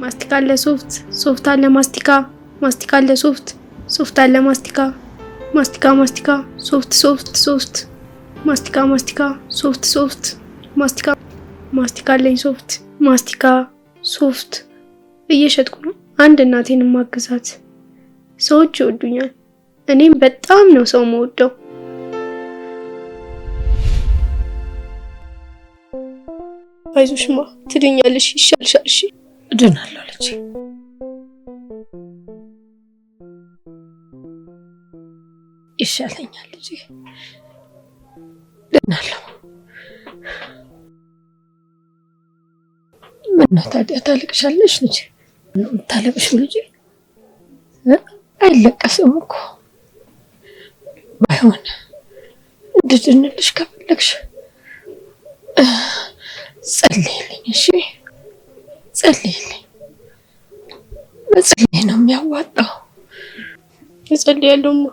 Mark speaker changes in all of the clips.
Speaker 1: ማስቲካ አለ ሶፍት፣ ሶፍት አለ ማስቲካ፣ ማስቲካ አለ ሶፍት፣ ሶፍት አለ ማስቲካ፣ ማስቲካ ማስቲካ፣ ሶፍት ሶፍት ሶፍት፣ ማስቲካ ማስቲካ፣ ሶፍት ሶፍት፣ ማስቲካ ማስቲካ አለኝ ሶፍት፣ ማስቲካ ሶፍት እየሸጥኩ ነው። አንድ እናቴን ማግዛት። ሰዎች ይወዱኛል፣ እኔም በጣም ነው ሰው መወደው። አይዞሽማ ትድኛለሽ፣ ይሻልሻል። እሺ
Speaker 2: እድናለሁ ልጄ። ይሻለኛል ልጄ፣ እድናለሁ። ምነው ታዲያ ታለቅሻለሽ ልጄ? ምነው የምታለቅሽው ልጄ? አይለቀስም እኮ። ባይሆን እንድድንልሽ ከፈለግሽ ጸልይልኝ። እሺ ጸልይልኝ። መጸለይ ነው የሚያዋጣው።
Speaker 1: እጸልያለሁማ።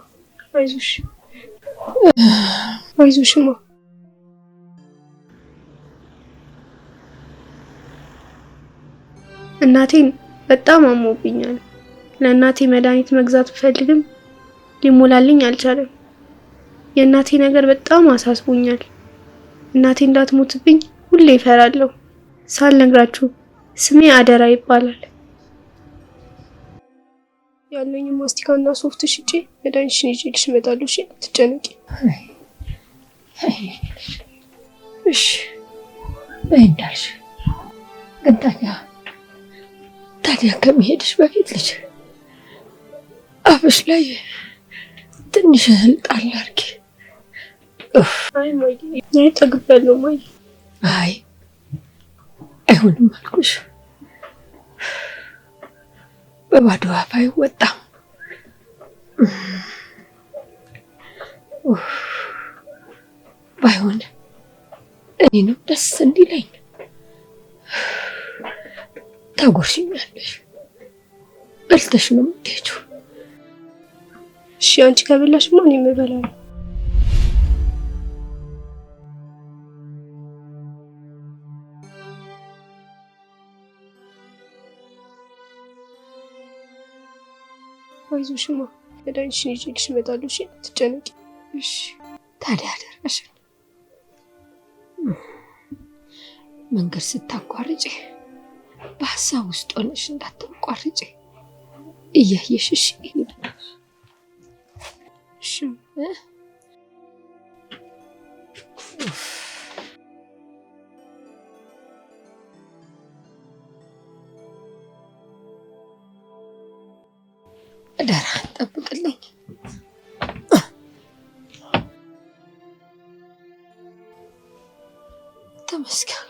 Speaker 1: አይዞሽ አይዞሽማ። እናቴን በጣም አሞብኛል። ለእናቴ መድኃኒት መግዛት ብፈልግም ሊሞላልኝ አልቻለም። የእናቴ ነገር በጣም አሳስቦኛል። እናቴ እንዳትሞትብኝ ሁሌ እፈራለሁ። ሳልነግራችሁ ስሜ አደራ ይባላል። ያለኝ ማስቲካና ሶፍት ሽጬ መድኃኒትሽን ይዤልሽ እመጣለሁ። እሺ አትጨነቂ።
Speaker 2: እሺ በይ እንዳልሽ። ግን ታዲያ ከመሄድሽ በፊት ልጅ አፍሽ ላይ ትንሽ እህል ጣል አድርጊ።
Speaker 1: አይ ማይ፣ አይ ጠግቤያለሁ ማይ።
Speaker 2: አይ አይሆንም አልኩሽ። በባዶ አፍ አይወጣም። ባይሆን እኔንም ደስ እንዲለኝ ታጎርሽኛለሽ። በልተሽ ነው የምትሄጂው።
Speaker 1: እሺ አንቺ ከበላሽማ እኔም እበላለሁ። አይዞሽማ መድኃኒትሽን ይዤልሽ እመጣለሁ። እሺ አትጨነቂ።
Speaker 2: እሺ ታዲያ አደረግሽን። መንገድ ስታቋርጪ በሀሳብ ውስጥ ሆነሽ እንዳታቋርጪ እያየሽ። እሺ እሺ አደራህን ጠብቅልኝ። ተመስገን።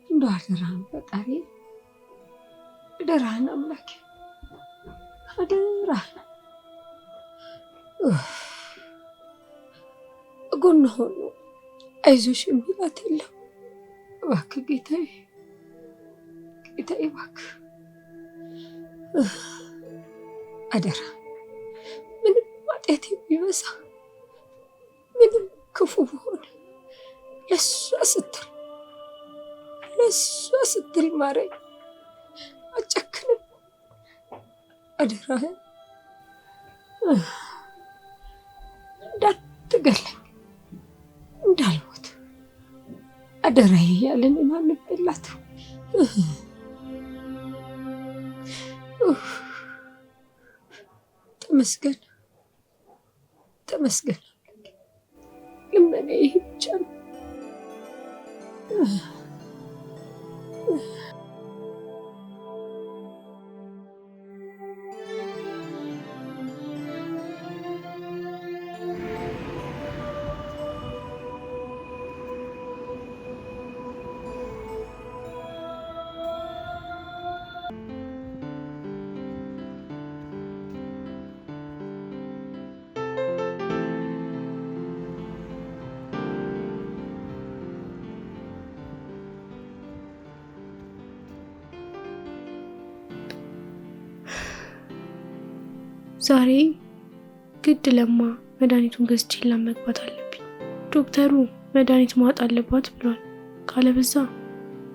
Speaker 2: እንደው አደራህን ፈጣሪ፣ አደራህን አምላኬ፣ አደራህን ጎን ሆኖ አይዞሽ የሚላት የለም። እባክህ ጌታዬ፣ ጌታዬ እባክህ አደራ። ምንም ኃጢአት ቢበዛ፣ ምንም ክፉ ቢሆን ለእሷ ስትል ማረኝ፣ አጨክንም። አደራህን እንዳትገለኝ፣ እንዳልሞት አደራዬ ያለን ማንም የላትም። ተመስገን ተመስገን። ልመና ይሄ ብቻ ነው።
Speaker 1: ዛሬ ግድ ለማ መድኃኒቱን ገዝቼላት መግባት አለብኝ። ዶክተሩ መድኃኒት ማዋጥ አለባት ብሏል። ካለበዛ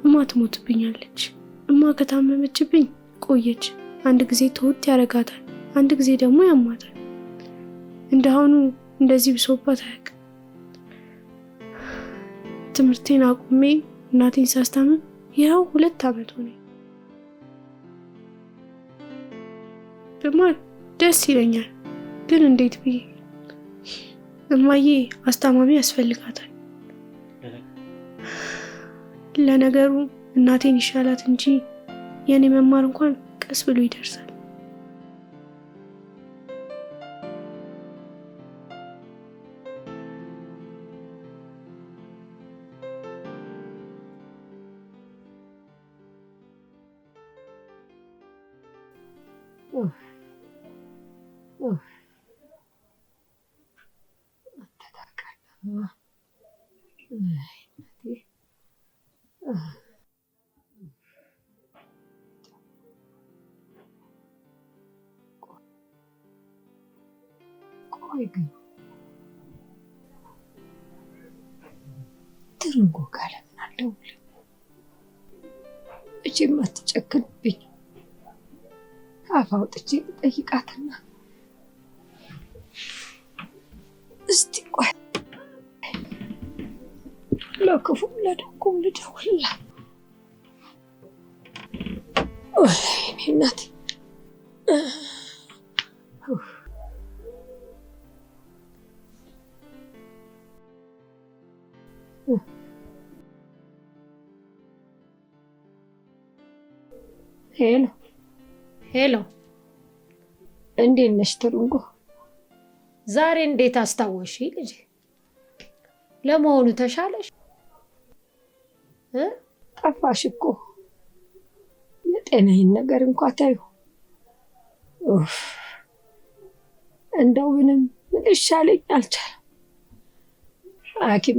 Speaker 1: እማ ትሞትብኛለች። እማ ከታመመችብኝ ቆየች። አንድ ጊዜ ተውት ያረጋታል፣ አንድ ጊዜ ደግሞ ያማታል። እንደአሁኑ እንደዚህ ብሶባት አያውቅም። ትምህርቴን አቁሜ እናቴን ሳስታምም ይኸው 2 ዓመት ሆነኝ። ብማር ደስ ይለኛል፣ ግን እንዴት ብዬ? እማዬ አስታማሚ ያስፈልጋታል። ለነገሩ እናቴን ይሻላት እንጂ የኔ መማር እንኳን ቀስ ብሎ ይደርሳል።
Speaker 2: ቆይ ግን ትርንጎ ጋር ለምን አልደውልም? እጄም አትጨክንብኝ። አፍ አውጥቼ ልጠይቃትና እስቲ ቆይ ለክፉም ለደጉም ልደውልላት። ወይኔ እናቴ ሄሎ
Speaker 3: ሄሎ፣
Speaker 2: እንዴት ነሽ ትርንጎ?
Speaker 3: ዛሬ እንዴት አስታወሽ ልጅ? ለመሆኑ ተሻለሽ?
Speaker 2: ጠፋሽ እኮ። የጤናዬን ነገር እንኳ ታዩ። እንደው ምንም ልሻለኝ አልቻለም። ሐኪም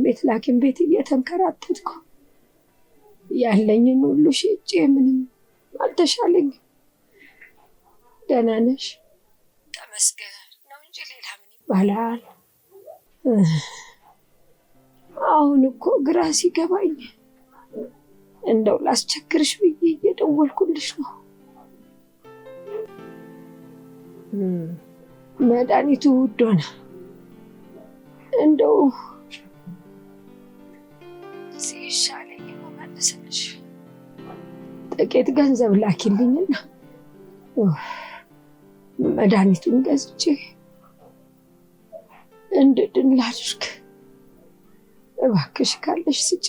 Speaker 2: ቤት እየተንከራተትኩ ያለኝን ሁሉ ሽጬ ምንም አልተሻለኝም። ደህና ነሽ? ተመስገን ነው እንጂ ሌላ ምን ይባላል? አሁን እኮ ግራ ሲገባኝ እንደው ላስቸግርሽ ብዬ እየደወልኩልሽ ነው። መድኃኒቱ ውድ ሆነ። እንደው ሲሻለኝ መመለስልሽ ጥቂት ገንዘብ ላኪልኝና መድኃኒቱን ገዝቼ እንድድን ላድርግ። እባክሽ ካለሽ ስጪ።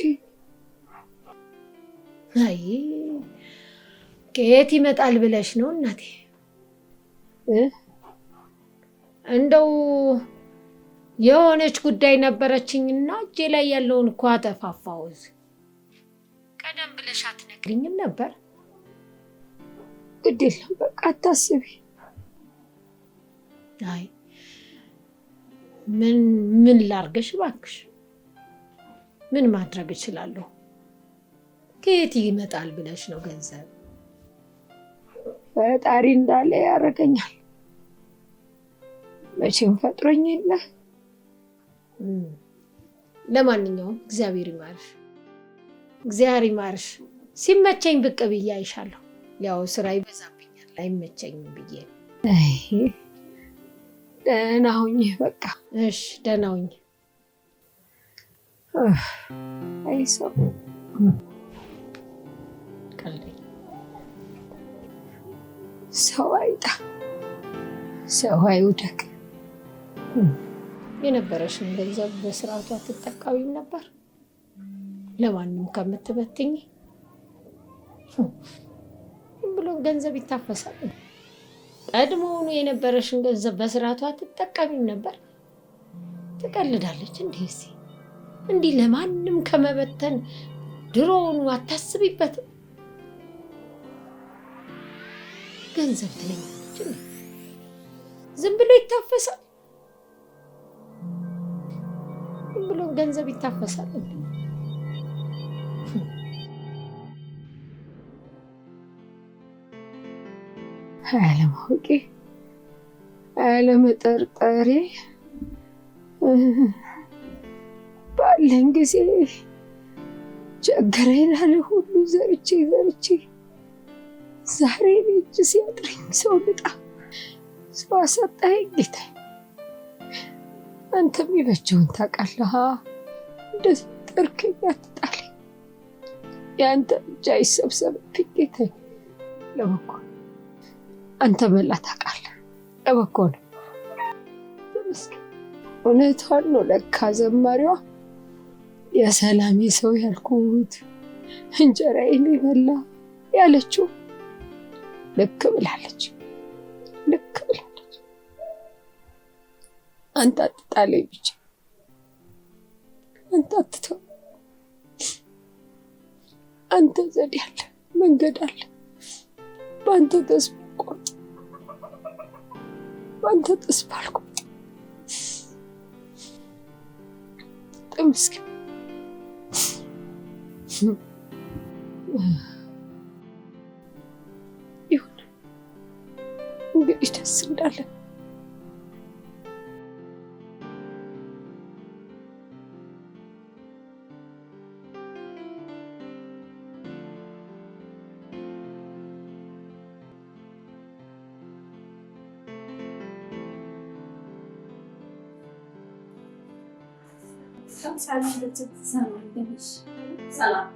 Speaker 3: አይ ከየት ይመጣል ብለሽ ነው እናቴ? እንደው የሆነች ጉዳይ ነበረችኝና እጄ ላይ ያለውን እኮ አጠፋፋሁት። ቀደም ብለሽ አትነግሪኝም ነበር?
Speaker 2: ግድ የለም በቃ አታስቢ።
Speaker 3: አይ ምን ላርገሽ እባክሽ? ምን ማድረግ እችላለሁ? ከየት ይመጣል ብለሽ ነው ገንዘብ?
Speaker 2: ፈጣሪ እንዳለ ያደርገኛል። መቼም ፈጥሮኝ የለ።
Speaker 3: ለማንኛውም እግዚአብሔር ይማርሽ፣ እግዚአብሔር ይማርሽ። ሲመቸኝ ብቅ ብዬ አይሻለሁ። ያው ስራ ይበዛብኛል አይመቸኝም ብዬ።
Speaker 2: ደህና ሁኚ በቃ።
Speaker 3: እሺ ደህና ሁኚ።
Speaker 2: አይ ሰው
Speaker 3: ቀልደኝ።
Speaker 2: ሰው አይጣ ሰው አይውደቅ።
Speaker 3: የነበረሽን ገንዘብ በስርዓቱ አትጠቀሚም ነበር? ለማንም ከምትበትኝ ብሎ ገንዘብ ይታፈሳል። ቀድሞውኑ የነበረሽን ገንዘብ በስርዓቱ አትጠቀሚም ነበር? ትቀልዳለች እንዴ? እንዲህ ለማንም ከመበተን ድሮውኑ አታስቢበትም? ገንዘብ ትለኛለች እንዴ? ዝም ብሎ ይታፈሳል? ዝም ብሎ ገንዘብ ይታፈሳል እንዴ?
Speaker 2: አለማወቄ አለመጠርጠሬ ባለኝ ጊዜ ቸገረኝ ላለ ሁሉ ዘርቼ ዛሬ እጅ ሲያጥረኝ ሰው ልጣ ሰው አሰጣኝ ጌታዬ። አንተ የሚበጀውን ታውቃለህ። እንደዚህ ጥርክኝ አትጣለኝ። የአንተ እጅ አይሰብሰብብኝ ጌታዬ። ለበጎ አንተ መላ ታውቃለህ። ለበጎ ነው። ተመስገን። እውነቷን ነው ለካ ዘማሪዋ የሰላሜ ሰው ያልኩት እንጀራዬን የበላ ያለችው ልክ ብላለች። ልክ ብላለች። አንተ አትጣለኝ ብቻ። አንተ አትተው። አንተ ዘዴ አለ፣ መንገድ አለ። በአንተ ተስፋ አልቆርጥ። በአንተ ተስፋ አልቆርጥ። ተመስገን። ይሁን እንግዲህ ደስ እንዳለ
Speaker 4: ሰላም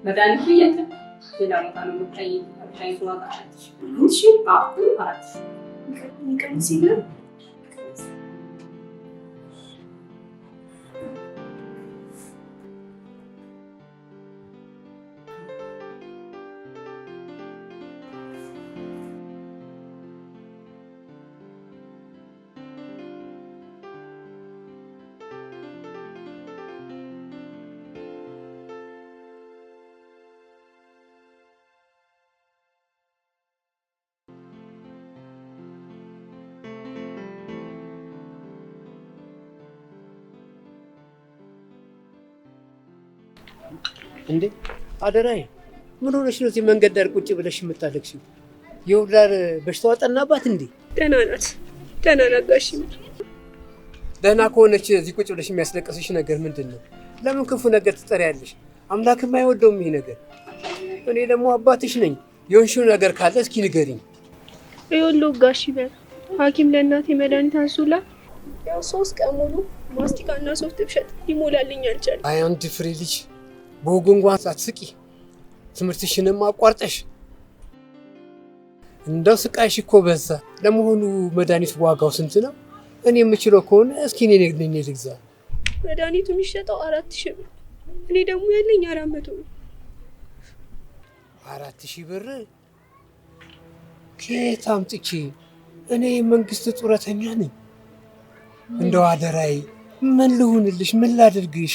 Speaker 4: መድኃኒቱ የለም። ሌላ ቦታ ነው የምታይቱ ዋጋች እሺ። አራት ይቀንስ ይላል።
Speaker 5: እንዴ አደራዬ፣ ምን ሆነሽ ነው እዚህ መንገድ ዳር ቁጭ ብለሽ የምታለቅሽው? የውላር በሽታዋ ጠናባት እንዴ?
Speaker 1: ደህና ናት፣ ደህና ናት ጋሽ።
Speaker 5: ደህና ከሆነች እዚህ ቁጭ ብለሽ የሚያስለቅስሽ ነገር ምንድን ነው? ለምን ክፉ ነገር ትጠሪያለሽ? አምላክም አይወደውም ይሄ ነገር። እኔ ደግሞ አባትሽ ነኝ። የሆንሽው ነገር ካለ እስኪ ንገሪኝ።
Speaker 1: ይኸውልህ ጋሽ ይበል ሐኪም ለእናቴ መድኃኒት አንሱላ ያው 3 ቀን ሙሉ ማስቲካና ሶፍት ብሸጥ ይሞላልኝ አልቻለም።
Speaker 5: አይ አንድ ፍሬ ልጅ በወጉ እንኳን ሳትስቂ ትምህርትሽንም አቋርጠሽ እንደው ስቃይሽ እኮ በዛ። ለመሆኑ መድኃኒቱ ዋጋው ስንት ነው? እኔ የምችለው ከሆነ እስኪ እኔ ልግዛ።
Speaker 1: መድኃኒቱ የሚሸጠው 4000 ብር፣ እኔ ደግሞ ያለኝ 400 ብር።
Speaker 5: 4000 ብር ከየት አምጥቼ? እኔ የመንግስት ጡረተኛ ነኝ። እንደው አደራዬ ምን ልሁንልሽ? ምን ላድርግሽ?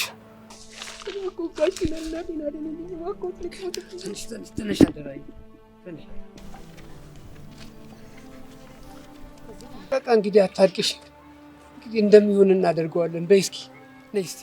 Speaker 5: ትንሽ አደራዬ ትንሽ። በቃ እንግዲህ አታልቅሽ። እንግዲህ እንደሚሆን እናደርገዋለን። በይ እስኪ ነይ እስኪ።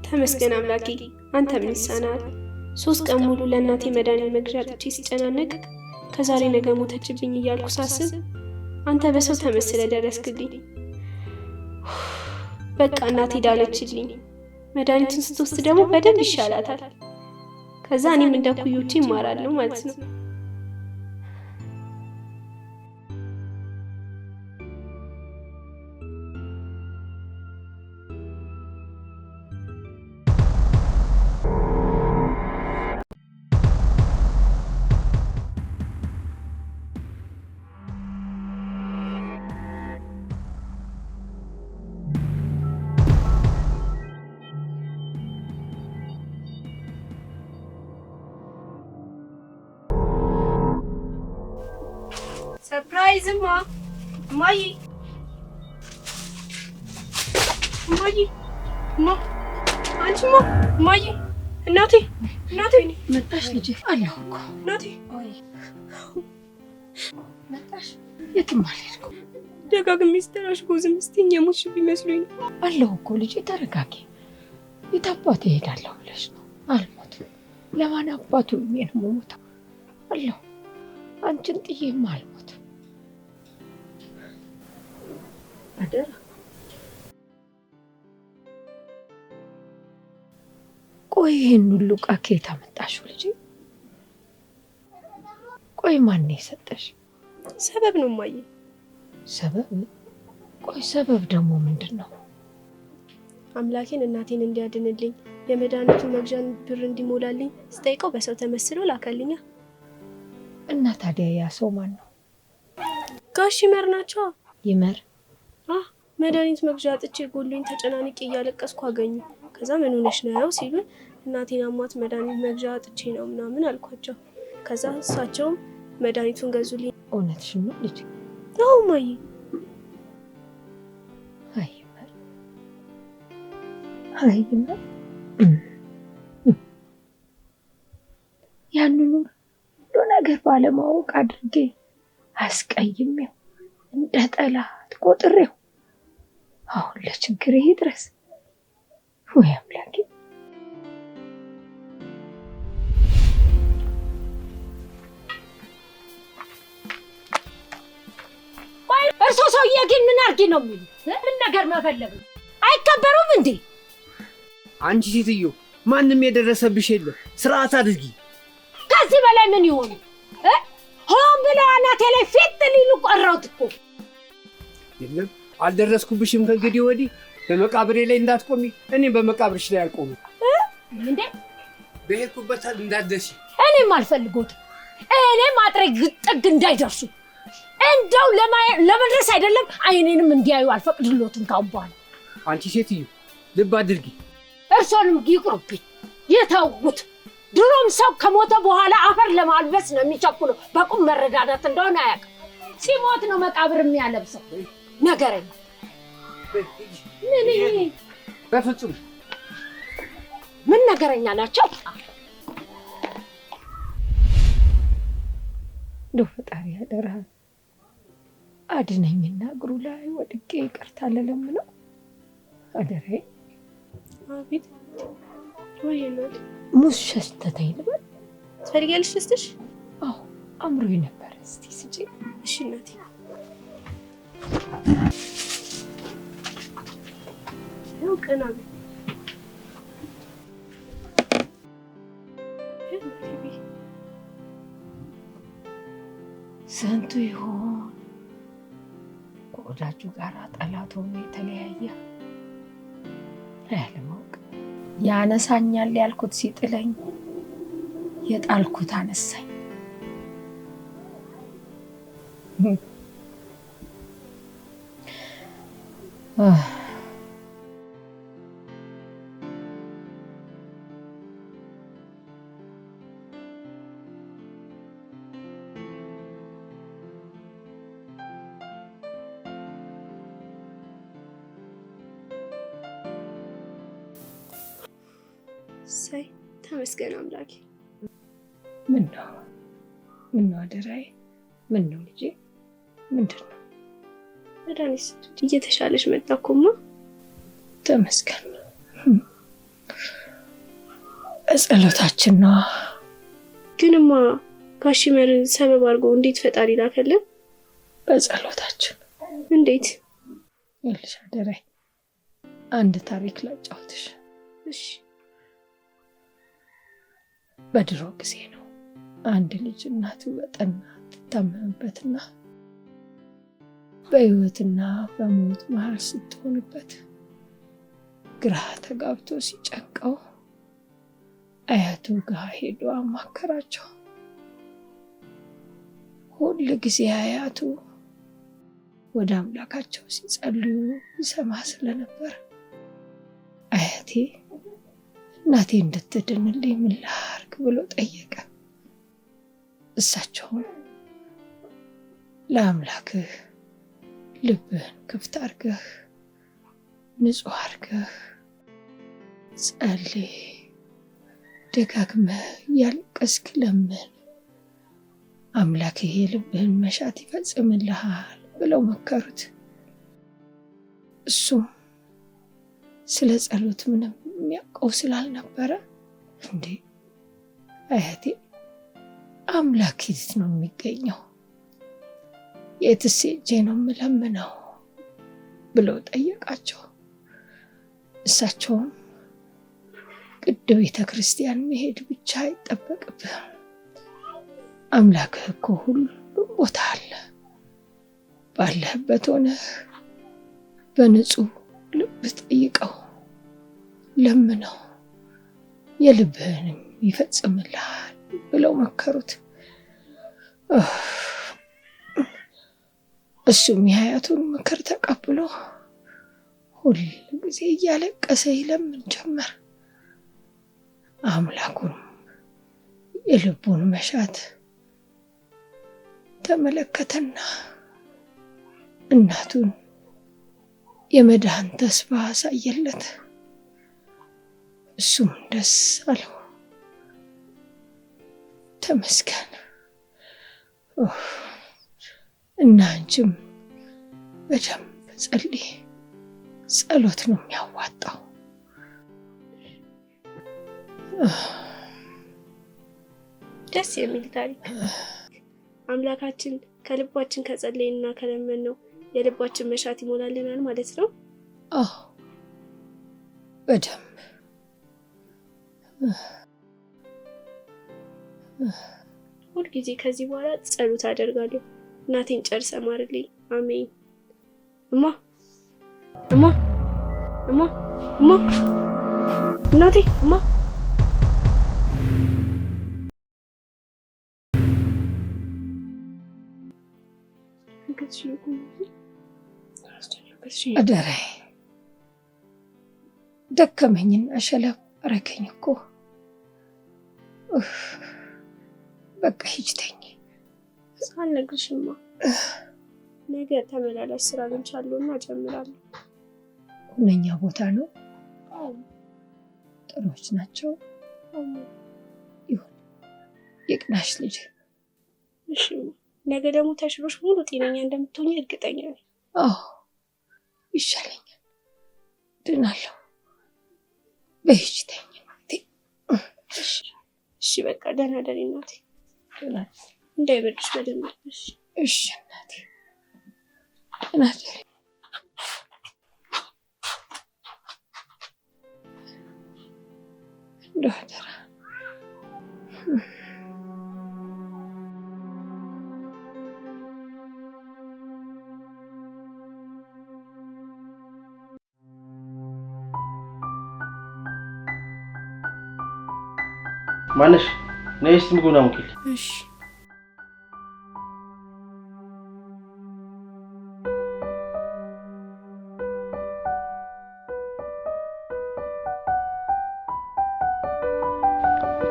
Speaker 1: ተመስገን አምላኬ፣ አንተ ምን ይሳናል? 3 ቀን ሙሉ ለእናቴ መድኃኒት መግዣ ጥቼ ሲጨናነቅ ከዛሬ ነገ ሞተችብኝ እያልኩ ሳስብ አንተ በሰው ተመስለ ደረስክልኝ። በቃ እናቴ ዳነችልኝ። መድኃኒቱን ስትወስድ ደግሞ በደንብ ይሻላታል። ከዛ እኔም እንደ ኩዮቼ እማራለሁ ማለት ነው። ሰርፕራይዝማ እማዬ እማዬ አንቺማ እማዬ እናቴ
Speaker 2: መጣሽ ልጄ? አለሁ እኮ
Speaker 1: እናቴ።
Speaker 2: መጣሽ? የትም አልሄድኩም።
Speaker 1: ደጋግሜ ስጠራሽ እኮ ዝም ስትይኝ የሞትሽ ቢመስሉኝ ነው።
Speaker 2: አለሁ እኮ ልጄ፣ ተረጋጊ። የት አባቴ እሄዳለሁ ብለሽ ነው? አልሞትም። ለማን አባቱ ነው የምሞተው? አለሁ። አንቺን ጥዬማ አልሞትም። አደራ። ቆይ ይህን ሁሉ ዕቃ ከየት አመጣሽው ልጄ? ቆይ ማን የሰጠሽ?
Speaker 1: ሰበብ ነው እማዬ።
Speaker 2: ሰበብ? ቆይ ሰበብ ደግሞ ምንድን ነው?
Speaker 1: አምላኬን እናቴን እንዲያድንልኝ የመድኃኒቱን መግዣን ብር እንዲሞላልኝ ስጠይቀው በሰው ተመስሎ ላከልኛ።
Speaker 2: እና ታዲያ ያ ሰው ማን ነው?
Speaker 1: ጋሽ ይመር ናቸው።
Speaker 2: ይመር?
Speaker 1: መድኃኒት መግዣ አጥቼ ጎሎኝ ተጨናንቄ እያለቀስኩ አገኙ። ከዛ ምን ሆነሽ ነው ሲሉኝ እናቴን አሟት መድኃኒት መግዣ አጥቼ ነው ምናምን አልኳቸው። ከዛ እሳቸውም መድኃኒቱን ገዙልኝ።
Speaker 2: እውነትሽን ነው ልጅ?
Speaker 1: አዎ እማዬ።
Speaker 2: አይ ይመር ያንን ሁሉ ነገር ባለማወቅ አድርጌ አስቀይሜው እንደ ጠላት ቆጥሬው አሁን ለችግሬ ድረስ ወይ አምላኬ።
Speaker 3: እርሶ ሰውዬ ግን ምን አድርጊ ነው የሚሉ? ምን ነገር መፈለግ አይከበሩም እንዴ?
Speaker 5: አንቺ ሴትዮ ማንም የደረሰብሽ የለም፣ ስርዓት አድርጊ።
Speaker 3: ከዚህ በላይ ምን ይሆኑ? ሆን ብለው አናቴ ላይ ፊት ሊሉ ቀረውት እኮ።
Speaker 5: የለም አልደረስኩብሽም። ከእንግዲህ ወዲህ በመቃብሬ ላይ እንዳትቆሚ፣ እኔም በመቃብርሽ ላይ አልቆምም።
Speaker 3: እንዴ
Speaker 5: በሄድኩበት እንዳትደርሺ።
Speaker 3: እኔም አልፈልጎት። እኔም ማጥረግ ጥግ እንዳይደርሱ እንደው ለመድረስ አይደለም አይኔንም እንዲያዩ አልፈቅድሎትም ካሁን በኋላ።
Speaker 5: አንቺ ሴትዮ ልብ አድርጊ።
Speaker 3: እርሶንም ይቅሩብኝ፣ ይተውት። ድሮም ሰው ከሞተ በኋላ አፈር ለማልበስ ነው የሚቸኩለው። በቁም መረዳዳት እንደሆነ አያውቅም። ሲሞት ነው መቃብር የሚያለብሰው። ነገረኛ ምን?
Speaker 5: በፍጹም
Speaker 3: ምን ነገረኛ ናቸው?
Speaker 2: እንደው ፈጣሪ ያደራል አድነኝና እግሩ ላይ ወድቄ ይቅርታ ልለምነው። አደራዬ።
Speaker 1: አቤት። ወይ እናት
Speaker 2: ሙዝ ሸተተኝ ልበል?
Speaker 1: ትፈልጊያለሽ ልስጥሽ?
Speaker 2: አዎ አምሮኝ ነበር። እስቲ ስጪኝ።
Speaker 1: እሺ እናቴ። ያው ቀና
Speaker 2: ስንቱ ይሆን ከወዳጁ ጋር ጠላት ሆኖ የተለያየ? ያለማወቅ ያነሳኛል ያልኩት ሲጥለኝ የጣልኩት አነሳኝ።
Speaker 1: ሳይ ተመስገን አምላኬ።
Speaker 2: ምን ነው አደራዬ? ምን ነው ልጄ? ምንድን ነው?
Speaker 1: መድኃኒት ስትወጪ እየተሻለሽ መጣ እኮማ።
Speaker 2: ተመስገን። ጸሎታችን ነው።
Speaker 1: ግንማ ጋሽ ይመር ሰበብ አድርጎ እንዴት ፈጣሪ ላከልን?
Speaker 2: በጸሎታችን።
Speaker 1: እንዴት?
Speaker 2: ይልሽ አደራዬ አንድ ታሪክ ላጫውትሽ።
Speaker 1: እሺ።
Speaker 2: በድሮ ጊዜ ነው አንድ ልጅ እናቱ በጠና ትታመምበትና በሕይወትና በሞት መሀል ስትሆንበት ግራ ተጋብቶ ሲጨንቀው አያቱ ጋር ሄዶ አማከራቸው። ሁል ጊዜ አያቱ ወደ አምላካቸው ሲጸልዩ ይሰማ ስለነበር አያቴ እናቴ እንድትድንልኝ ምን ላድርግ ብሎ ጠየቀ። እሳቸውም ለአምላክህ ልብህን ክፍት አድርገህ ንጹህ አድርገህ ጸልይ። ደጋግመህ ያልቀስክ ለምን አምላክህ የልብህን መሻት ይፈጽምልሃል ብለው መከሩት። እሱም ስለ ጸሎት ምንም የሚያውቀው ስላልነበረ እንዴ አያቴ አምላክ የት ነው የሚገኘው? የትስ ሄጄ ነው የምለምነው ብለው ጠየቃቸው። እሳቸውም ቅድ ቤተ ክርስቲያን መሄድ ብቻ አይጠበቅብህም፣ አምላክህ እኮ ሁሉም ቦታ አለ። ባለህበት ሆነህ በንጹህ ልብ ጠይቀው፣ ለምነው፣ የልብህንም ይፈጽምልሃል ብለው መከሩት። እሱም የአያቱን ምክር ተቀብሎ ሁል ጊዜ እያለቀሰ ይለምን ጀመር። አምላኩን የልቡን መሻት ተመለከተና እናቱን የመዳን ተስፋ አሳየለት። እሱም ደስ አለው። ተመስገን። እና አንቺም በደንብ ጸልይ፣ ጸሎት ነው የሚያዋጣው።
Speaker 1: ደስ የሚል ታሪክ። አምላካችን ከልባችን ከጸለይና ከለመን ነው የልባችን መሻት ይሞላልናል ማለት ነው።
Speaker 2: አዎ በደንብ
Speaker 1: ሁልጊዜ ከዚህ በኋላ ጸሎት አደርጋለሁ። እናቴን ጨርሰ ማርልኝ። አሜን። እማ እማ እማ እማ እናቴ እማ
Speaker 2: አደራይ ደከመኝና ሸለብ አረገኝ እኮ። በቃ ሂጅ ተኝ።
Speaker 1: ሳልነግርሽማ ነገ ተመላላሽ ስራ አግኝቻለሁና እጨምራለሁ።
Speaker 2: ሁነኛ ቦታ ነው። ጥሩዎች ናቸው። ይሁን የቅናሽ ልጅ።
Speaker 1: እሺ ነገ ደግሞ ተሽሎሽ ሙሉ ጤነኛ እንደምትሆኝ እርግጠኛ ነኝ።
Speaker 2: አዎ ይሻለኛል፣ ድናለሁ። በሂጅ ተኝ።
Speaker 1: እሺ በቃ ደህና ደሪ እናቴ። እንዳይበልሽ በደንብ።
Speaker 2: እሺ እናቴ ደህና ደሪ። እንደው አደራ
Speaker 6: ማነሽ? ነይ እስቲ ምግቡን አሙቂልኝ።
Speaker 1: እሺ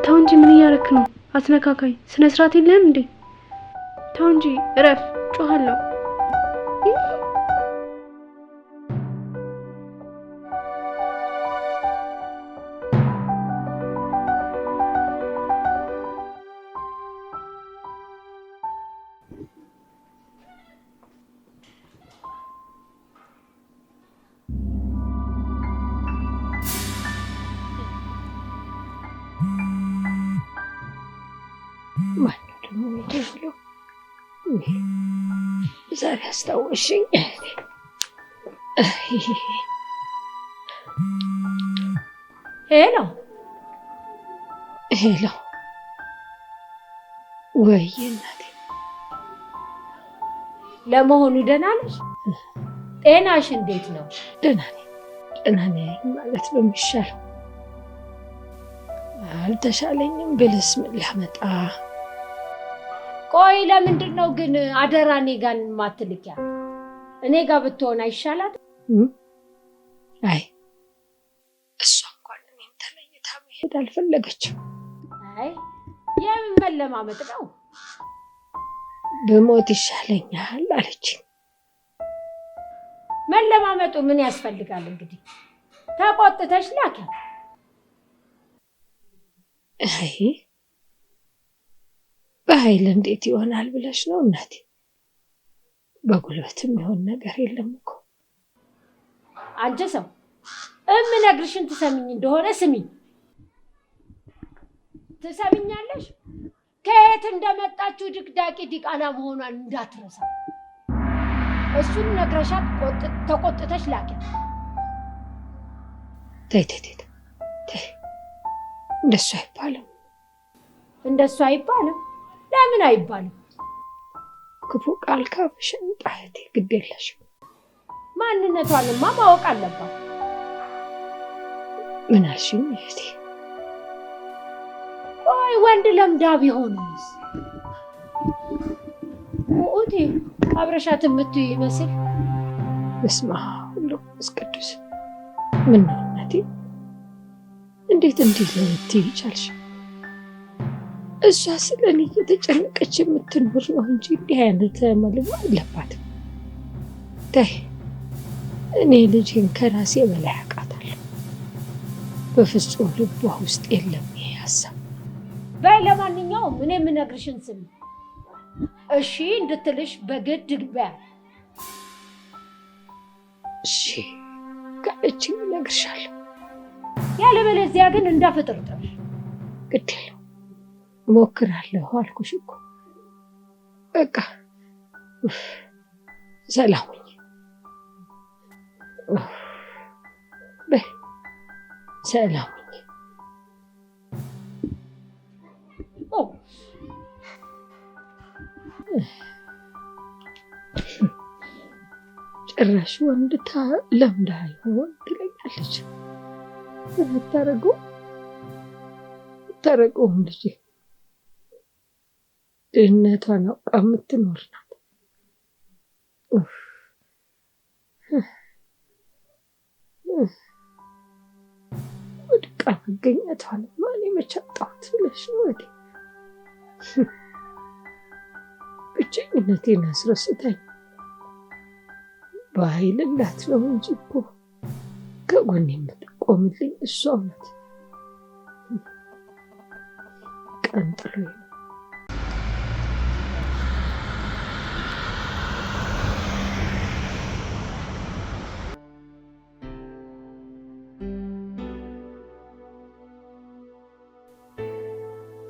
Speaker 1: ተው እንጂ ምን እያደረክ ነው? አትነካካኝ። ስነ ስርዓት የለህም እንዴ? ተው እንጂ እረፍ። ጮሃለሁ።
Speaker 2: ዛሬ አስታወሽኝ።
Speaker 3: ሄሎ
Speaker 2: ሄሎ፣ ወይ እናቴ፣
Speaker 3: ለመሆኑ ደህና ነሽ? ጤናሽ እንዴት ነው?
Speaker 2: ደህና ነኝ፣ ደህና ነኝ ማለት ነው የሚሻለው። አልተሻለኝም ብልስ ምን ላመጣ?
Speaker 3: ቆይ ለምንድን ነው ግን አደራ እኔ ጋር የማትልኪያት? እኔ ጋር ብትሆን አይሻላት?
Speaker 2: አይ እሷ እንኳን እኔም ተለይታ መሄድ አልፈለገችም።
Speaker 3: አይ የምን መለማመጥ ነው?
Speaker 2: በሞት ይሻለኛል አለችኝ።
Speaker 3: መለማመጡ ምን ያስፈልጋል እንግዲህ ተቆጥተሽ ላኪያት።
Speaker 2: አይ በኃይል እንዴት ይሆናል ብለሽ ነው እናቴ? በጉልበትም ይሆን ነገር የለም እኮ።
Speaker 3: አንቺ ሰው እምነግርሽን ትሰሚኝ እንደሆነ ስሚኝ። ትሰሚኛለሽ? ከየት እንደመጣችሁ ድቅዳቂ ዲቃላ መሆኗን እንዳትረሳ። እሱን ነግረሻት ተቆጥተሽ ላኪያት።
Speaker 2: ተይ እንደሱ አይባልም።
Speaker 3: እንደሱ አይባልም? ለምን አይባልም?
Speaker 2: ክፉ ቃል ካብሽ ጣህቴ ግድ የለሽም።
Speaker 3: ማንነቷንማ ማወቅ አለባት።
Speaker 2: ምን አልሽኝ እህቴ?
Speaker 3: ቆይ ወንድ ለምዳ ቢሆንስ? ኦቴ አብረሻት የምትይ ይመስል።
Speaker 2: በስመ አብ ወወልድ ቅዱስ። ምን ነው እናቴ? እንዴት እንዲህ ልትይ ቻልሽ? እሷ ስለኔ እየተጨነቀች የምትኖር ነው እንጂ እንዲህ አይነት መልማ አለባትም። ተይ እኔ ልጄን ከራሴ በላይ አውቃታለሁ። በፍጹም ልቧ ውስጥ የለም ይሄ ሀሳብ።
Speaker 3: በይ ለማንኛውም እኔ የምነግርሽን ስሚ። እሺ እንድትልሽ በግድ ግቢያ።
Speaker 2: እሺ ካለችኝ እነግርሻለሁ።
Speaker 3: ያለበለዚያ ግን እንዳፈጥርጥር።
Speaker 2: ግድ የለም እሞክራለሁ አልኩሽ እኮ። በቃ ሰላም ሁኚ። በይ ሰላም ሁኚ። ጭራሽ ወንድ ለምዳ ይሆን ትለኛለች። ታረገውም ልጄ ድህነቷን አውቃ የምትኖር ናት። ወድቃ መገኘቷን ማን የመቻጣሁት ብለሽ ነው ወዴ? ብቸኝነቴን አስረስታኝ በኃይልላት ነው እንጂ እኮ ከጎን የምትቆምልኝ እሷ ናት። ቀንጥሎ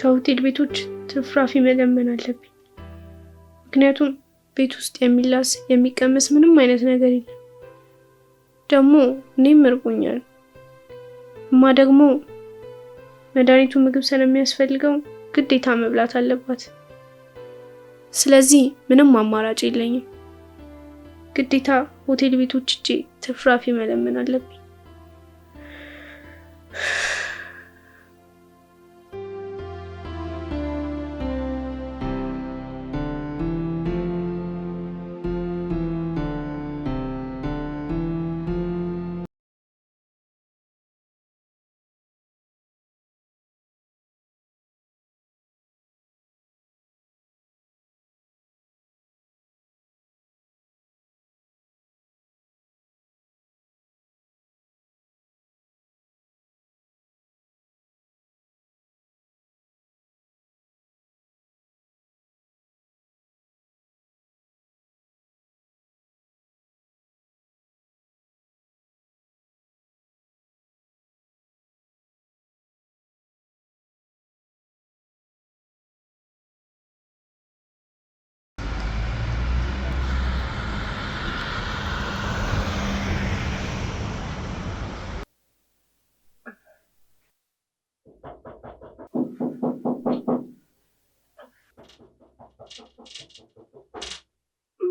Speaker 1: ከሆቴል ቤቶች ትርፍራፊ መለመን አለብኝ። ምክንያቱም ቤት ውስጥ የሚላስ የሚቀመስ ምንም አይነት ነገር የለም። ደግሞ እኔም እርቦኛል። እማ ደግሞ መድኃኒቱ ምግብ ስለሚያስፈልገው ግዴታ መብላት አለባት። ስለዚህ ምንም አማራጭ የለኝም። ግዴታ ሆቴል ቤቶች ሂጄ ትርፍራፊ መለመን አለብኝ።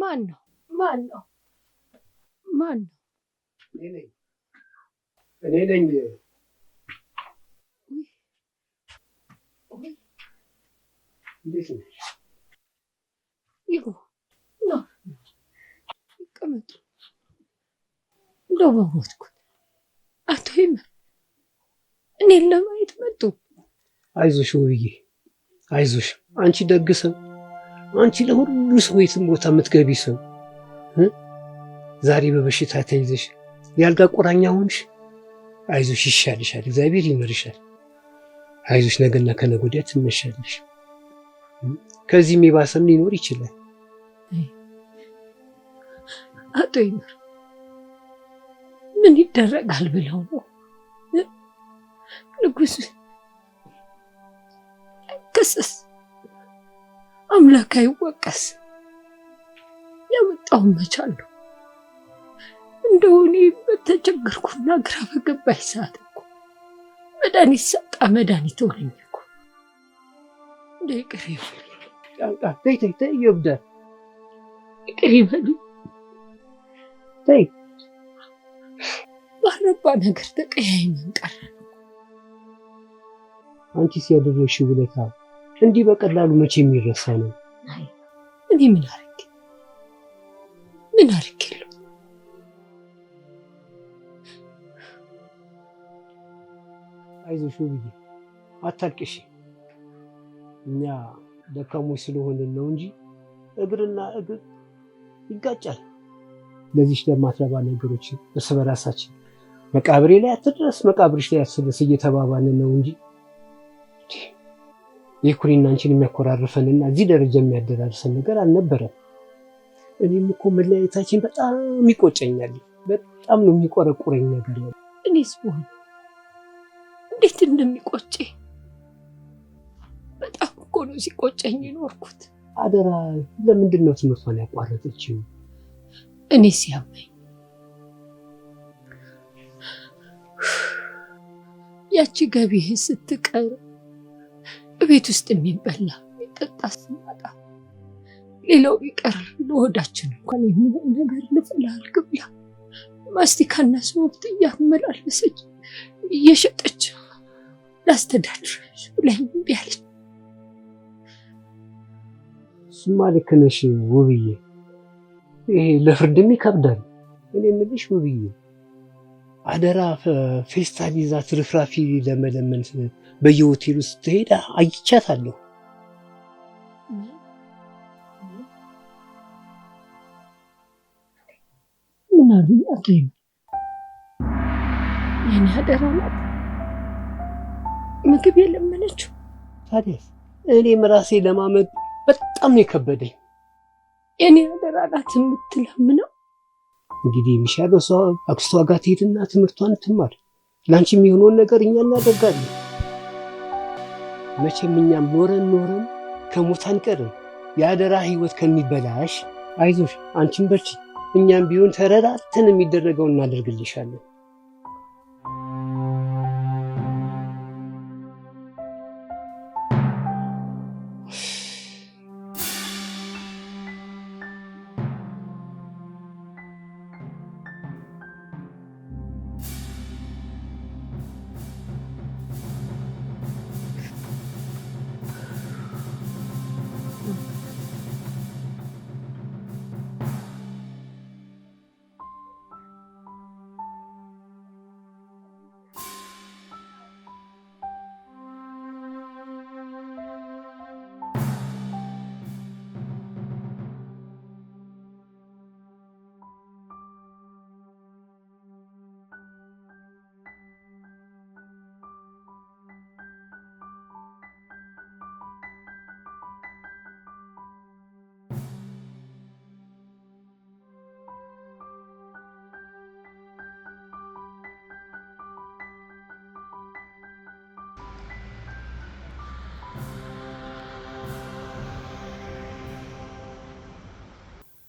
Speaker 2: ማን ነው?
Speaker 5: እኔ ነኝ። እንዴት ነሽ?
Speaker 2: ይሁን ነው ይቀመጡ። እንደው በሞትኩት አቶ ይመር እኔን ለማየት መጡ።
Speaker 5: አይዞሽ ውብዬ አይዞሽ። አንቺ ደግሰም አንቺ ለሁሉ ሰው የትም ቦታ የምትገቢ ሰው ዛሬ በበሽታ ተይዘሽ ያልጋ ቁራኛ ሆንሽ። አይዞሽ ይሻልሻል፣ እግዚአብሔር ይመርሻል። አይዞሽ ነገና ከነገ ወዲያ ትነሻለሽ። ከዚህም የባሰም ሊኖር ይችላል።
Speaker 2: አቶ ይመር ምን ይደረጋል ብለው ነው ንጉስ? ከሰስ አምላክ አይወቀስ። ያመጣውን መቻል ነው። እንደው እኔ በተቸገርኩና ግራ በገባኝ ሰዓት እኮ መድኃኒት ሰጣ መድኃኒት ሆነኝ እኮ። እንደ ይቅር ይበሉኝ።
Speaker 5: ተይ ይብዳል።
Speaker 2: ይቅር ይበሉኝ።
Speaker 5: ተይ
Speaker 2: ባረባ ነገር ተቀያይመን ቀረን።
Speaker 5: አንቺ ሲያደረግሽው ውለታ እንዲህ በቀላሉ መቼ የሚረሳ ነው?
Speaker 2: እኔ ምን አድርጌለሁ?
Speaker 5: አይዞሽ ውብዬ አታልቅሽ። እኛ ደካሞች ስለሆንን ነው እንጂ እግርና እግር ይጋጫል። ለዚህ ለማትረባ ነገሮች እርስ በራሳችን መቃብሬ ላይ አትድረስ መቃብርሽ ላይ አትድረስ እየተባባልን ነው እንጂ የኩሪና አንቺን የሚያኮራርፈንና እዚህ ደረጃ የሚያደራርሰን ነገር አልነበረም። እኔም እኮ መለያየታችን በጣም ይቆጨኛል። በጣም ነው የሚቆረቁረኝ ነገር ነው።
Speaker 2: እኔስ ብሆን እንዴት እንደሚቆጨኝ በጣም እኮ ነው ሲቆጨኝ የኖርኩት።
Speaker 5: አደራ ለምንድን ነው ትምህርቷን ያቋረጠችው?
Speaker 2: እኔ ሲያመኝ ያቺ ገቢህ ስትቀር ቤት ውስጥ የሚበላ የሚጠጣ ስናጣ ሌላው ቢቀር ለወዳችን እንኳን የሚሆን ነገር ልፍላል ግብላ ማስቲካና ሶፍት እያመላለሰች እየሸጠች ላስተዳድረሽ ብላኝ እምቢ አለች።
Speaker 5: እሱማ ልክ ነሽ ውብዬ፣ ይሄ ለፍርድም ይከብዳል። እኔ የምልሽ ውብዬ አደራ ፌስታል ይዛ ትርፍራፊ ለመለመን በየሆቴሉ ስትሄድ አይቻታለሁ።
Speaker 2: ምን አሉኝ አቶ ይመር? የኔ አደራ ናት ምግብ የለመነችው።
Speaker 5: ታዲያስ እኔም ራሴ ለማመድ በጣም ነው የከበደኝ።
Speaker 2: የኔ አደራ ናት የምትለምነው።
Speaker 5: እንግዲህ የሚሻለው ሰው አክስቷ ጋር ትሄድና ትምህርቷን ትማር። ለአንቺ የሚሆነውን ነገር እኛ እናደርጋለን። መቼም እኛም ኖረን ከሞት አንቀርም። የአደራ ህይወት ከሚበላሽ አይዞሽ፣ አንቺም በርቺ። እኛም ቢሆን ተረዳተን የሚደረገውን እናደርግልሻለን።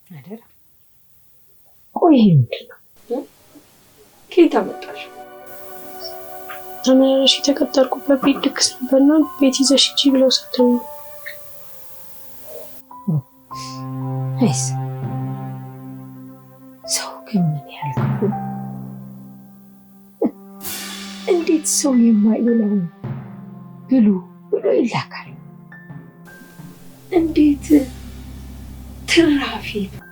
Speaker 2: አደራ ቆይ ምንድን ነው? ከየት አመጣሽ?
Speaker 1: ተመላላሽ የተቀጠርኩበት ቤት ድግስ ነበርና ቤት ይዘሽ ሂጂ ብለው ሰጥተውኝ።
Speaker 2: አይስ ሰው ግን ምን ያህል ክፉ! እንዴት ሰው የማይበላው ብሉ ብሎ ይላካል? እንዴት ትራፊ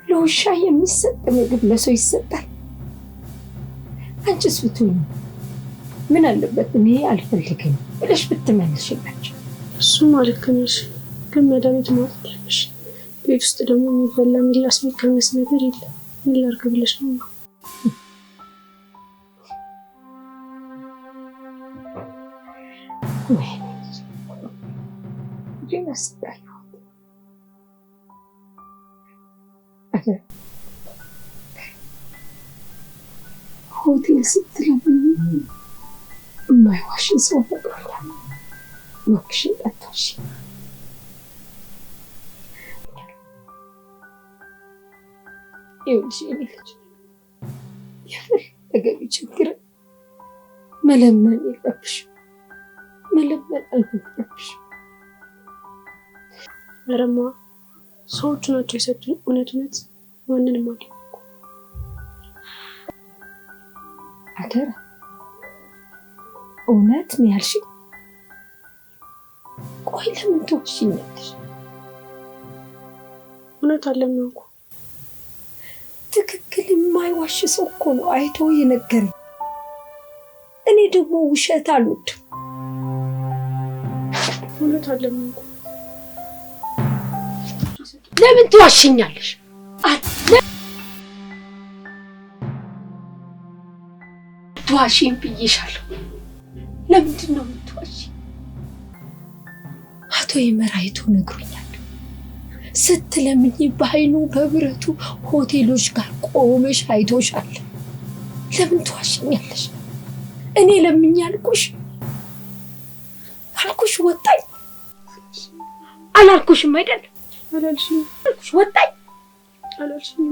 Speaker 2: ለውሻ የሚሰጥ ምግብ ለሰው ይሰጣል? አንቺስ ብትሆኚ ምን አለበት እኔ አልፈልግም ብለሽ ብትመልሽላቸው?
Speaker 1: እሱማ ልክ ነሽ፣ ግን መድኃኒት ማውጣት አለብሽ። ቤት ውስጥ ደግሞ የሚበላ የሚላስ የሚቀመስ ነገር የለም። ምን ላድርግ ብለሽ ነው?
Speaker 2: ሆቴል ስትለምኝ የማይዋሽ ሰው ፈጥሯል። እባክሽ እንዳትዋሺ። ይኸውልሽ የእኔ ልጅ የፈለገ ቢቸግረን መለመን የለብሽም። መለመን አልነበረብሽም።
Speaker 1: ኧረ እማ ሰዎቹ ናቸው የሰጡኝ። እውነት ማንንም አልኩ።
Speaker 2: አደራ እውነት ነው ያልሽኝ? ቆይ ለምን ትዋሽኛለሽ?
Speaker 1: እውነት አለመንኩ።
Speaker 2: ትክክል የማይዋሽ ሰው እኮ ነው አይቶ የነገረኝ። እኔ ደግሞ ውሸት አልወድም።
Speaker 1: እውነት አለመንኩ።
Speaker 3: ለምን ትዋሽኛለሽ? ትዋሽኝ ብዬሻለሁ። ለምንድን ነው የምትዋሽኝ?
Speaker 2: አቶ ይመር አይቶ ነግሮኛል። ስትለምኝ በአይኑ በብረቱ ሆቴሎች ጋር ቆመሽ አይቶሻል። ለምን ትዋሽኛለሽ? እኔ ለምኝ አልኩሽ ወጣኝ
Speaker 3: አላልኩሽም አይደል?
Speaker 1: አላልሽኝ?
Speaker 3: ወጣኝ
Speaker 1: አላልሽኝ?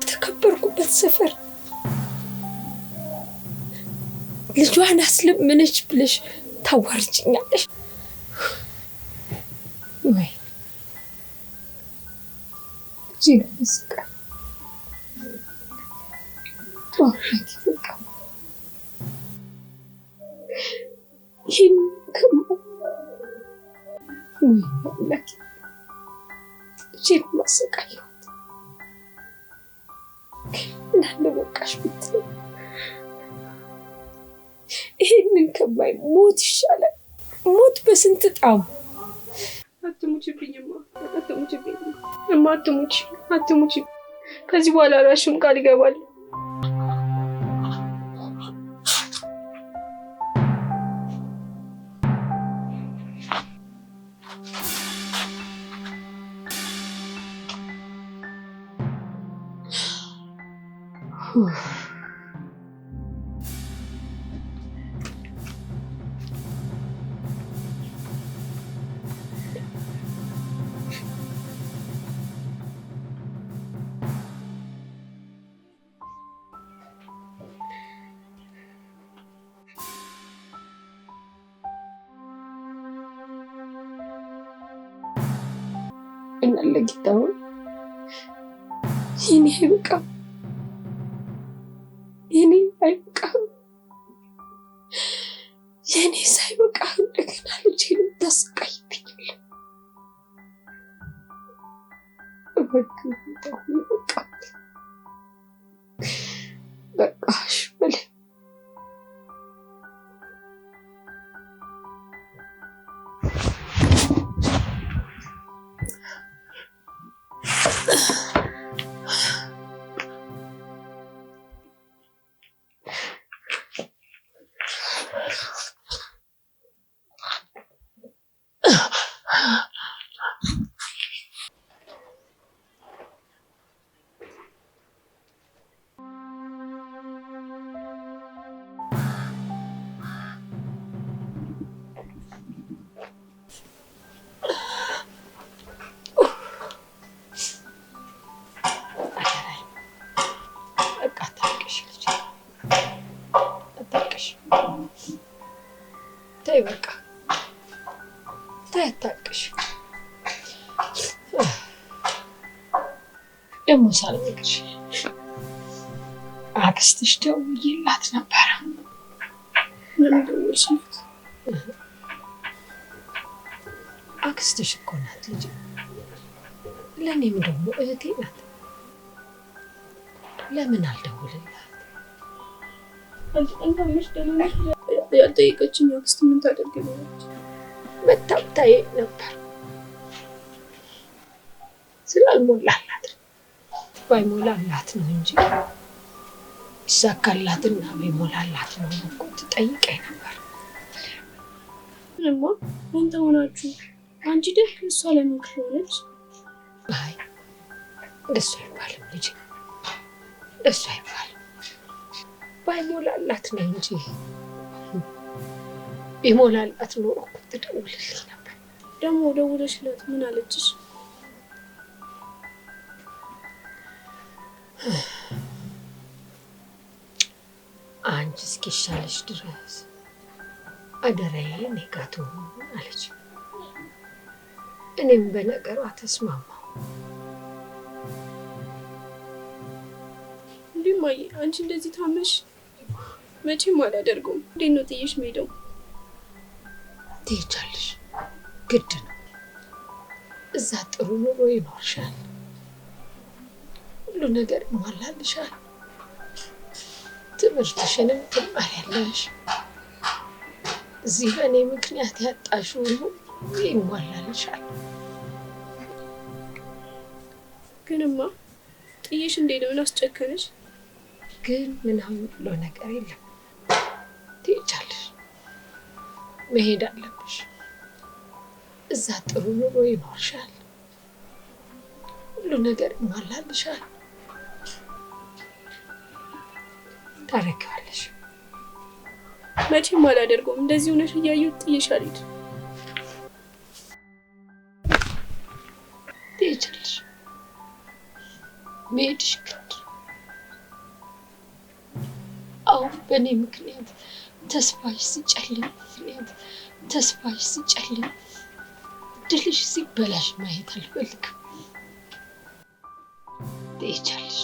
Speaker 2: ተከበርኩበት ሰፈር ልጇን አስለምነች ብለሽ ታዋርጅኛለሽ ወይ? ጂንስካ ጦርነት ይበቃ። ይህን ለኪ ጂን ማሰቃየት እናለ በቃሽ ብትል ይህንን ከማይ ሞት ይሻላል። ሞት በስንት ጣሙ።
Speaker 1: አትሙችብኝማ፣ አትሙችብኝ እማ፣ አትሙች። ከዚህ በኋላ አላሽም፣ ቃል ይገባል። እናለ ጌታውን የኔ አይበቃም፣ የኔ አይበቃም፣ የኔ ሳይበቃ እንደገና ልጄን ታሰቃይብኛለህ። በቃሽ በለኝ። በቃ ታያታቅሽ ደግሞ ሳልነግርሽ አክስትሽ ደውዬላት ነበረ። ምን ደውልሽላት?
Speaker 2: አክስትሽ እኮ ናት ልጅ፣ ለእኔም ደግሞ እህቴ ናት። ለምን አልደውልላት?
Speaker 1: አንተምሽ ደውልሽ ያልጠየቀችኝ አክስት ምን ታደርግልኛለች?
Speaker 2: መታብታዬ ነበር። ባይሞላላት ነው እንጂ ይሳካላትና ቢሞላላት ነው እኮ ትጠይቀኝ ነበር።
Speaker 1: እማ ምን ተሆናችሁ? አንቺ ደግ እሷ ለምን ሆነች?
Speaker 2: አይ እንደሱ አይባልም ልጅ፣ እንደሱ አይባልም። ባይሞላላት ነው እንጂ ቢሞላላት ኖሮ እኮ ትደውልልኝ ነበር።
Speaker 1: ደግሞ ደውለሽላት ምን አለችሽ?
Speaker 2: አንቺ እስኪሻለሽ ድረስ አደራዬ እኔ ጋ ትሁን አለች። እኔም በነገሯ ተስማማሁ።
Speaker 1: እንዴ ማዬ፣ አንቺ እንደዚህ ታመሽ? መቼም አላደርገውም። እንዴት ነው ጥዬሽ የምሄደው?
Speaker 2: ትሄጃለሽ፣ ግድ ነው። እዛ ጥሩ ኑሮ ይኖርሻል፣ ሁሉ ነገር ይሟላልሻል። ትምህርትሽንም ትማሪያለሽ። እዚህ በእኔ ምክንያት ያጣሽው ሁሉ ይሟላልሻል።
Speaker 1: ግንማ ጥዬሽ እንዴት ነው? ምን አስጨከነሽ?
Speaker 2: ግን ምናምን ብሎ ነገር የለም። ትሄጃለሽ፣ መሄድ አለብሽ። እዛ ጥሩ ኑሮ ይኖርሻል፣ ሁሉ ነገር ይሟላልሻል። ታረጊዋለሽ።
Speaker 1: መቼም አላደርገውም። እንደዚህ ሆነሽ እያየሁት ጥዬሽ አልሄድም።
Speaker 2: ትሄጃለሽ፣ መሄድሽ ግድ። አሁን በእኔ ምክንያት ተስፋሽ ሲጨልም፣ ተስፋሽ ሲጨልም፣ ድልሽ ሲበላሽ ማየት አልፈልግም። ትሄጃለሽ።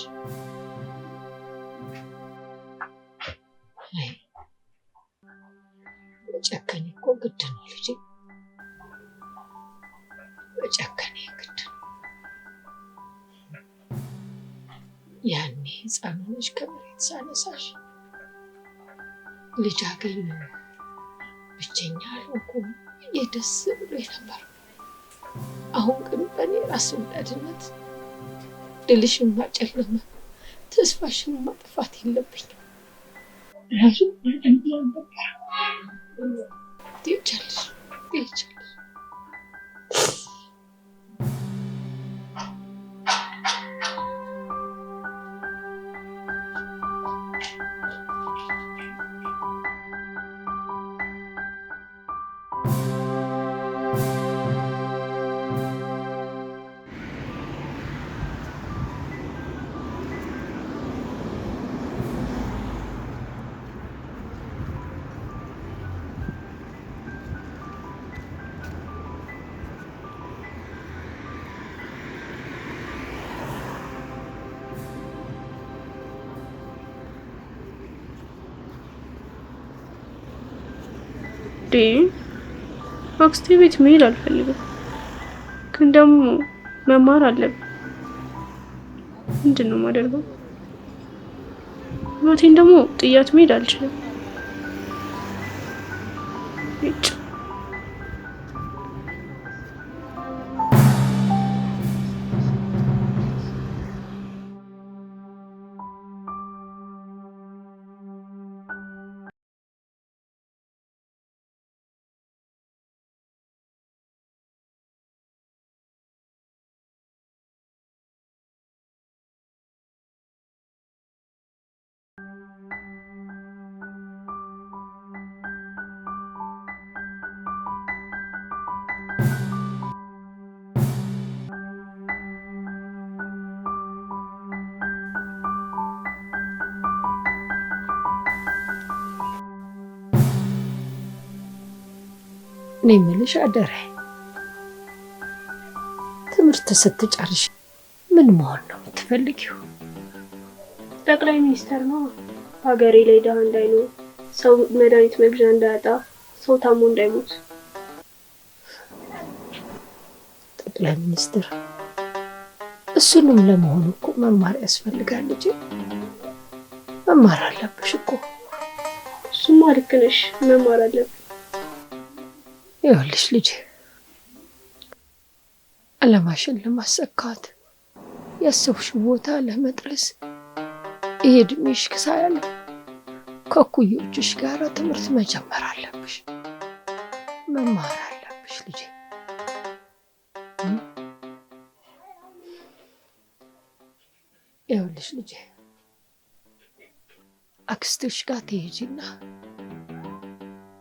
Speaker 2: መጨከኔ እኮ ግድ ነው ልጄ፣ መጨከኔ ግድ ነው። ያኔ ሕፃን ሆነሽ ከመሬት ሳነሳሽ ልጅ አገኘ ብቸኛ አልሆንኩም ደስ ብሎኝ ነበር። አሁን ግን በእኔ ራስ ወዳድነት ድልሽን ማጨለመ፣ ተስፋሽን ማጥፋት የለብኝም። ራሱ ትሄጃለሽ፣ ትሄጃለሽ።
Speaker 1: አክስቴ ቤት መሄድ አልፈልግም፣ ግን ደግሞ መማር አለብኝ። ምንድን ነው የማደርገው? እናቴን ደግሞ ጥያት መሄድ አልችልም። እኔ የምልሽ አደራዬ፣ ትምህርት ስትጨርሽ ምን መሆን ነው የምትፈልጊው? ጠቅላይ ሚኒስተር ነው። ሀገሬ ላይ ድሃ እንዳይኖር፣ ሰው መድኃኒት መግዣ እንዳያጣ፣ ሰው ታሞ እንዳይሞት።
Speaker 2: ጠቅላይ ሚኒስትር እሱንም ለመሆኑ እኮ መማር ያስፈልጋል ልጄ፣ መማር አለብሽ እኮ።
Speaker 1: እሱማ ልክ ነሽ፣ መማር አለብሽ።
Speaker 2: ይኸውልሽ ልጄ፣ ዓላማሽን ለማሳካት ያሰብሽው ቦታ ለመድረስ እድሜሽ ከሳያለ ከኩዮችሽ ጋር ትምህርት መጀመር አለብሽ፣ መማር አለብሽ ልጄ። ይኸውልሽ ልጄ አክስትሽ ጋር ትሄጂና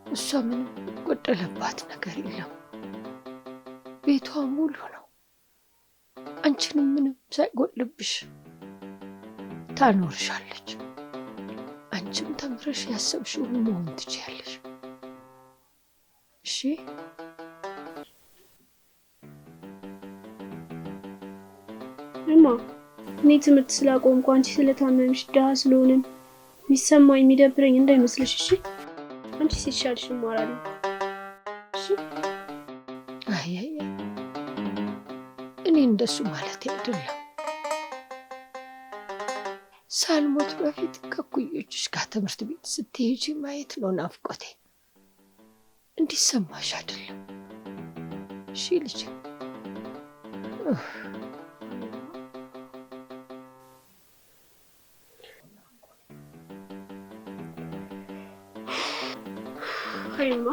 Speaker 2: እሷ ምንም ጎደለባት ነገር የለም፣ ቤቷ ሙሉ ነው። አንቺንም ምንም ሳይጎልብሽ ታኖርሻለች። አንቺም ተምረሽ ያሰብሽውን መሆን ትችያለሽ። እሺ
Speaker 1: እማ፣ እኔ ትምህርት ስላቆምኩ አንቺ ስለታመምሽ ድሃ ስለሆንን የሚሰማኝ የሚደብረኝ እንዳይመስልሽ። እሺ አንቺ ሲሻልሽ እማራለሁ። እሺ
Speaker 2: አይ እኔ እንደሱ ማለት አይደለም። ሳልሞት በፊት ከኩዮችሽ ጋር ትምህርት ቤት ስትሄጂ ማየት ነው ናፍቆቴ። እንዲሰማሽ አይደለም። እሺ ልጅ
Speaker 1: ሀይማ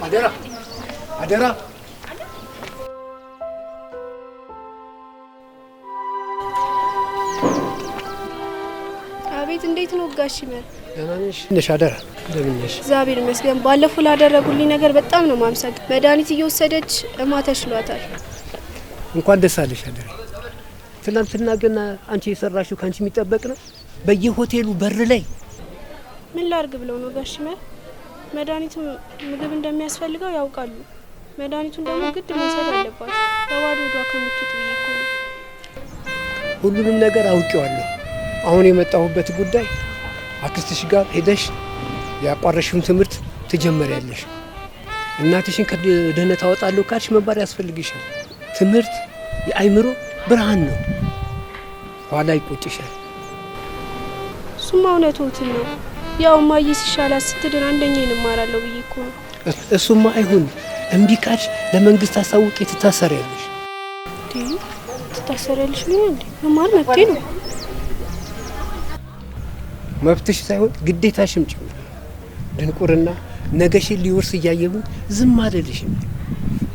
Speaker 5: አደራ አደራ።
Speaker 1: አቤት፣ እንዴት ነው ጋሽ ይመር?
Speaker 5: ደህና ነሽ? አደራ። እንደምን ነሽ?
Speaker 1: እግዚአብሔር ይመስገን። ባለፈው ላደረጉልኝ ነገር በጣም ነው ማምሰግ። መድኃኒት እየወሰደች እማ ተሽሏታል።
Speaker 5: እንኳን ደስ አለሽ አደራ። ትናንትና ግን አንቺ የሰራሽው ካንቺ የሚጠበቅ ነው። በየሆቴሉ በር ላይ
Speaker 1: ምን ላርግ ብለው ነው ጋሽ ይመር? መድኃኒቱ ምግብ እንደሚያስፈልገው ያውቃሉ። መድኃኒቱን ደግሞ ግድ መውሰድ አለባት። በባዶ ሆዷ ከምትውጥ ብዬ እኮ ነው።
Speaker 5: ሁሉንም ነገር አውቄዋለሁ። አሁን የመጣሁበት ጉዳይ አክስትሽ ጋር ሄደሽ ያቋረሽውን ትምህርት ትጀመሪያለሽ። እናትሽን ከድህነት አወጣለሁ ካልሽ መማር ያስፈልግሻል። ትምህርት የአይምሮ ብርሃን ነው። ኋላ ይቆጭሻል።
Speaker 1: እሱማ እውነትዎትን ነው። ያው እማዬ ሲሻላት ስትድን አንደኛዬን እማራለሁ ብዬ እኮ ነው።
Speaker 5: እሱማ አይሁን። እምቢ ካልሽ ለመንግስት አሳውቄ ትታሰሪያለሽ።
Speaker 1: ትታሰሪያለሽ ነው እንዴ? መማር መብቴ ነው።
Speaker 5: መብትሽ ሳይሆን ግዴታሽም ጭምር። ድንቁርና ነገሽን ሊወርስ እያየሁኝ ዝም አልልሽም።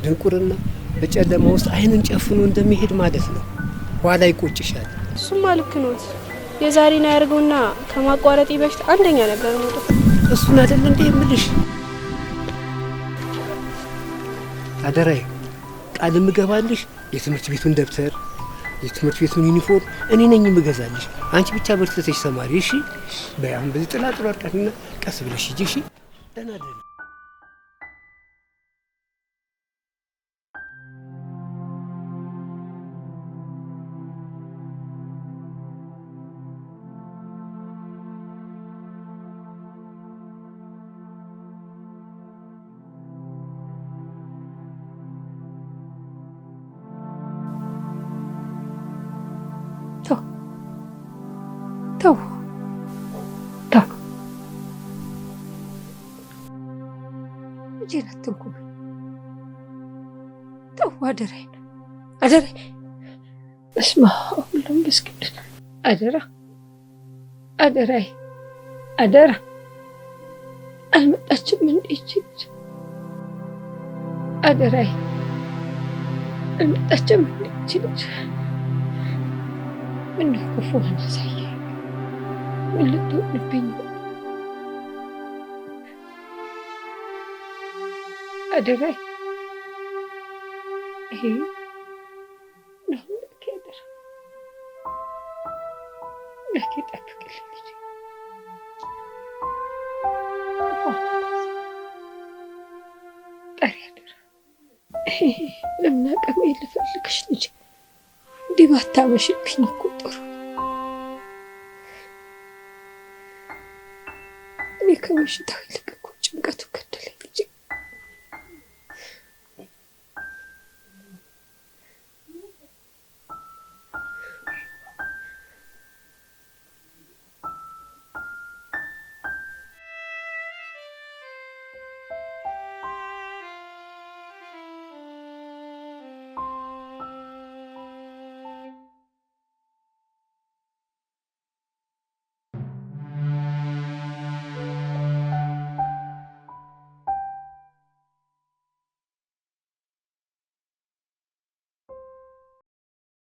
Speaker 5: ድንቁርና በጨለማ ውስጥ አይንን ጨፍኖ እንደሚሄድ ማለት ነው። ኋላ ይቆጭሻል።
Speaker 1: እሱማ ልክ ነዎት። የዛሬን ያርገውና ከማቋረጤ በፊት አንደኛ ነገር ነው።
Speaker 5: እሱን አይደል እንዴ የምልሽ? አደራዬ ቃል ምገባልሽ የትምህርት ቤቱን ደብተር፣ የትምህርት ቤቱን ዩኒፎርም እኔ ነኝ የምገዛልሽ። አንቺ ብቻ በርትተሽ ተማሪ። እሺ? በያም በዚህ ጥላጥሎ አርቃትና ቀስ ብለሽ ሂጂ። እሺ? ደህና ደህና።
Speaker 2: ተው ተው፣ ልጄን አትንኩ። ተው፣ አደራዬን አደራዬን። በስመ አብ ወወልድ ወመንፈስ ቅዱስ። አደራ አደራዬ፣ አደራ። አልመጣችም እንዴ ይቺ ልጅ? አደራዬ፣ አልመጣችም እንዴ ይቺ ልጅ? ምነው ክፉን አሳየ? ምን ልትሆንብኝ? አደራዬ፣ ይሄ ነው ልክ ያደራ። ልክ ይጠብቅልኝ ልጅ። ጠሪ አደራ። ለምን አቅሜ ልፈልግሽ ልጅ እንዲህ ባታመሽብኝ እኮ ጥሩ። እኔ ከበሽታው ይልቅ